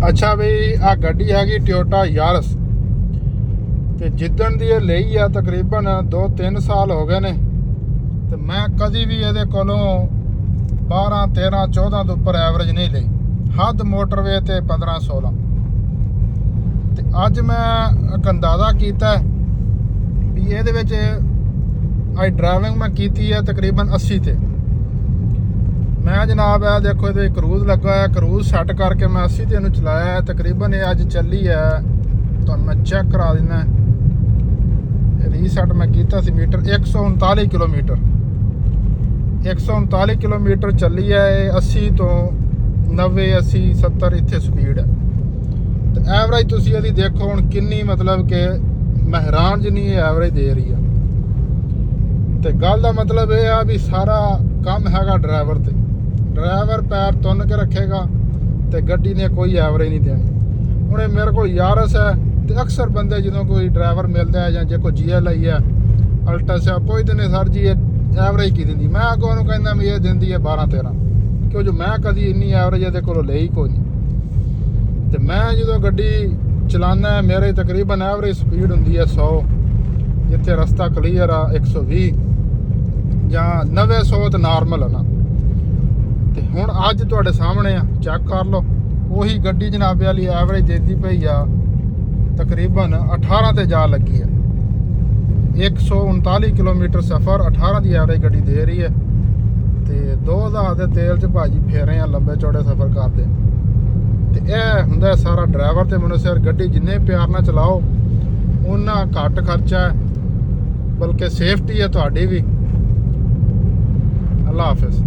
ਅੱਛਾ ਬਈ ਆ ਗੱਡੀ ਹੈਗੀ ਟੋਯੋਟਾ ਯਾਰਸ ਤੇ ਜਿੱਦਣ ਦੀ ਇਹ ਲਈ ਆ ਤਕਰੀਬਨ 2-3 ਸਾਲ ਹੋ ਗਏ ਨੇ ਤੇ ਮੈਂ ਕਦੀ ਵੀ ਇਹਦੇ ਕੋਲੋਂ 12, 13, 14 ਤੋਂ ਉੱਪਰ ਐਵਰੇਜ ਨਹੀਂ ਲਈ। ਹੱਦ ਮੋਟਰਵੇ ਤੇ 15-16 ਤੇ ਅੱਜ ਮੈਂ ਅੰਦਾਜ਼ਾ ਕੀਤਾ ਵੀ ਇਹਦੇ ਵਿੱਚ ਅੱਜ ਡਰਾਈਵਿੰਗ ਮੈਂ ਕੀਤੀ ਹੈ ਤਕਰੀਬਨ 80 ਤੇ। ਮੈਂ ਜਨਾਬ ਇਹ ਦੇਖੋ ਇਹਦੇ ਕਰੂਜ਼ ਲੱਗਾ ਹੈ, ਕਰੂਜ਼ ਸੈੱਟ ਕਰਕੇ ਮੈਂ 80 ਤੇ ਇਹਨੂੰ ਚਲਾਇਆ ਹੈ। ਤਕਰੀਬਨ ਇਹ ਅੱਜ ਚੱਲੀ ਹੈ, ਤੁਹਾਨੂੰ ਮੈਂ ਚੈੱਕ ਕਰਾ ਦਿੰਦਾ। ਰੀਸੈਟ ਮੈਂ ਕੀਤਾ ਸੀ ਮੀਟਰ 139 ਕਿਲੋਮੀਟਰ 139 ਕਿਲੋਮੀਟਰ ਚੱਲੀ ਹੈ ਇਹ। 80 ਤੋਂ 90, 80, 70 ਇੱਥੇ ਸਪੀਡ ਹੈ ਤੇ ਐਵਰੇਜ ਤੁਸੀਂ ਇਹਦੀ ਦੇਖੋ ਹੁਣ ਕਿੰਨੀ, ਮਤਲਬ ਕਿ ਮਹਿਰਾਨ ਜਿੰਨੀ ਇਹ ਐਵਰੇਜ ਦੇ ਰਹੀ ਆ। ਤੇ ਗੱਲ ਦਾ ਮਤਲਬ ਇਹ ਆ ਵੀ ਸਾਰਾ ਕੰਮ ਹੈਗਾ ਡਰਾਈਵਰ ਤੇ। ਡਰਾਈਵਰ ਪੈਰ ਤੁੰਨ ਕੇ ਰੱਖੇਗਾ ਤੇ ਗੱਡੀ ਨੇ ਕੋਈ ਐਵਰੇਜ ਨਹੀਂ ਦੇਣੀ। ਹੁਣ ਇਹ ਮੇਰੇ ਕੋਲ ਯਾਰਸ ਹੈ ਤੇ ਅਕਸਰ ਬੰਦੇ ਜਦੋਂ ਕੋਈ ਡਰਾਈਵਰ ਮਿਲਦਾ ਹੈ ਜਾਂ ਜੇ ਕੋਈ GLI ਹੈ ਅਲਟਸ ਹੈ ਪੁੱਛਦੇ ਨੇ ਸਰ ਜੀ ਇਹ ਐਵਰੇਜ ਕੀ ਦਿੰਦੀ। ਮੈਂ ਅੱਗੋਂ ਉਹਨੂੰ ਕਹਿੰਦਾ ਵੀ ਇਹ ਦਿੰਦੀ ਹੈ 12-13, ਕਿਉਂ ਜੋ ਮੈਂ ਕਦੀ ਇੰਨੀ ਐਵਰੇਜ ਇਹਦੇ ਕੋਲੋਂ ਲਈ ਕੋਈ ਨਹੀਂ। ਤੇ ਮੈਂ ਜਦੋਂ ਗੱਡੀ ਚਲਾਉਂਦਾ ਮੇਰੇ ਤਕਰੀਬਨ ਐਵਰੇਜ ਸਪੀਡ ਹੁੰਦੀ ਹੈ 100, ਜਿੱਥੇ ਰਸਤਾ ਕਲੀਅਰ ਆ 120 ਜਾਂ 90-100 ਤੇ ਨਾਰਮਲ ਆ ਨਾ। ਤੇ ਹੁਣ ਅੱਜ ਤੁਹਾਡੇ ਸਾਹਮਣੇ ਆ, ਚੈੱਕ ਕਰ ਲਓ ਉਹੀ ਗੱਡੀ ਜਨਾਬੇ ਵਾਲੀ ਐਵਰੇਜ ਦਿੰਦੀ ਪਈ ਆ ਤਕਰੀਬਨ 18 ਤੇ ਜਾ ਲੱਗੀ ਹੈ। 139 ਕਿਲੋਮੀਟਰ ਸਫ਼ਰ 18 ਦੀ ਐਵਰੇਜ ਗੱਡੀ ਦੇ ਰਹੀ ਹੈ ਤੇ 2000 ਦੇ ਤੇਲ 'ਚ ਭਾਜੀ ਫੇਰੇ ਆ ਲੰਬੇ ਚੌੜੇ ਸਫ਼ਰ ਕਰਦੇ। ਤੇ ਇਹ ਹੁੰਦਾ ਸਾਰਾ ਡਰਾਈਵਰ ਤੇ ਮਨੁੱਖ। ਗੱਡੀ ਜਿੰਨੇ ਪਿਆਰ ਨਾਲ ਚਲਾਓ ਉਹਨਾਂ ਘੱਟ ਖਰਚਾ ਹੈ, ਬਲਕਿ ਸੇਫਟੀ ਹੈ ਤੁਹਾਡੀ ਵੀ। ਅੱਲਾ ਹਾਫਿਜ਼।